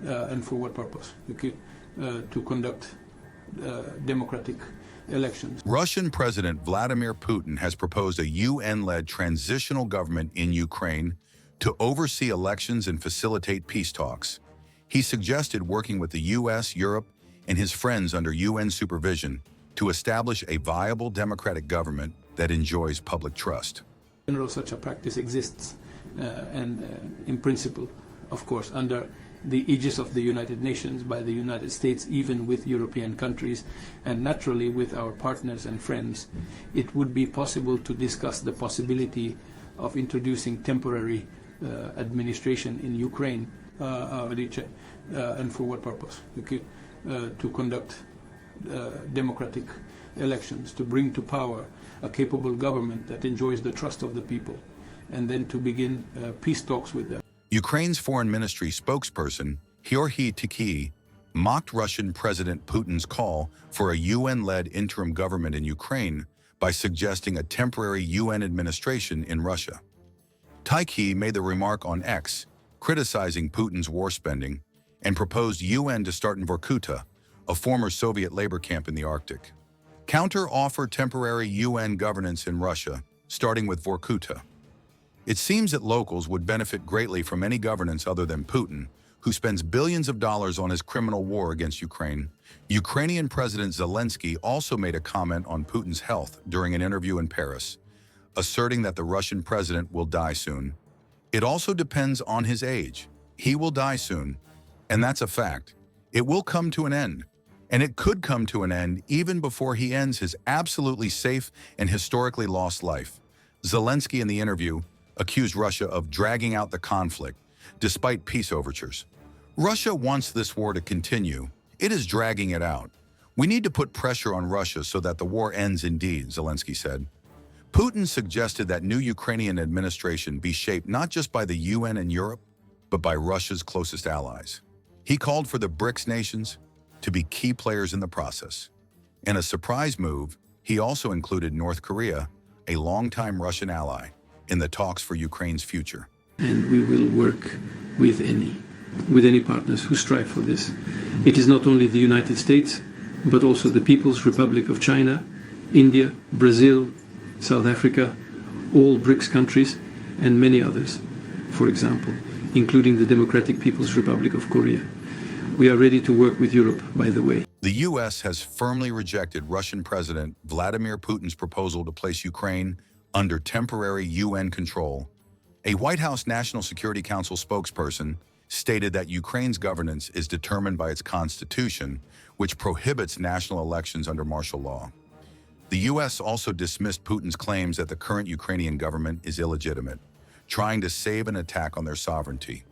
And for what purpose? Okay, to conduct democratic elections. Russian President Vladimir Putin has proposed a UN-led transitional government in Ukraine to oversee elections and facilitate peace talks. He suggested working with the US, Europe, and his friends under UN supervision to establish a viable democratic government that enjoys public trust. In general, such a practice exists, and in principle, of course, under the aegis of the United Nations, by the United States, even with European countries, and naturally with our partners and friends, it would be possible to discuss the possibility of introducing temporary administration in Ukraine, and for what purpose? Okay, to conduct democratic elections, to bring to power a capable government that enjoys the trust of the people, and then to begin peace talks with them. Ukraine's foreign ministry spokesperson, Georgy Tykhy, mocked Russian President Putin's call for a UN-led interim government in Ukraine by suggesting a temporary UN administration in Russia. Tykhy made the remark on X, criticizing Putin's war spending, and proposed UN to start in Vorkuta, a former Soviet labor camp in the Arctic. Counter-offer temporary UN governance in Russia, starting with Vorkuta. It seems that locals would benefit greatly from any governance other than Putin, who spends billions of dollars on his criminal war against Ukraine. Ukrainian President Zelensky also made a comment on Putin's health during an interview in Paris, asserting that the Russian president will die soon. It also depends on his age. He will die soon, and that's a fact. It will come to an end, and it could come to an end even before he ends his absolutely safe and historically lost life. Zelensky in the interview accused Russia of dragging out the conflict, despite peace overtures. Russia wants this war to continue. It is dragging it out. We need to put pressure on Russia so that the war ends indeed, Zelensky said. Putin suggested that new Ukrainian administration be shaped not just by the UN and Europe, but by Russia's closest allies. He called for the BRICS nations to be key players in the process. In a surprise move, he also included North Korea, a longtime Russian ally, in the talks for Ukraine's future. And we will work with any partners who strive for this. It is not only the United States, but also the People's Republic of China, India, Brazil, South Africa, all BRICS countries, and many others, for example, including the Democratic People's Republic of Korea. We are ready to work with Europe, by the way. The U.S. has firmly rejected Russian President Vladimir Putin's proposal to place Ukraine under temporary UN control. A White House National Security Council spokesperson stated that Ukraine's governance is determined by its constitution, which prohibits national elections under martial law. The U.S. also dismissed Putin's claims that the current Ukrainian government is illegitimate, trying to save an attack on their sovereignty.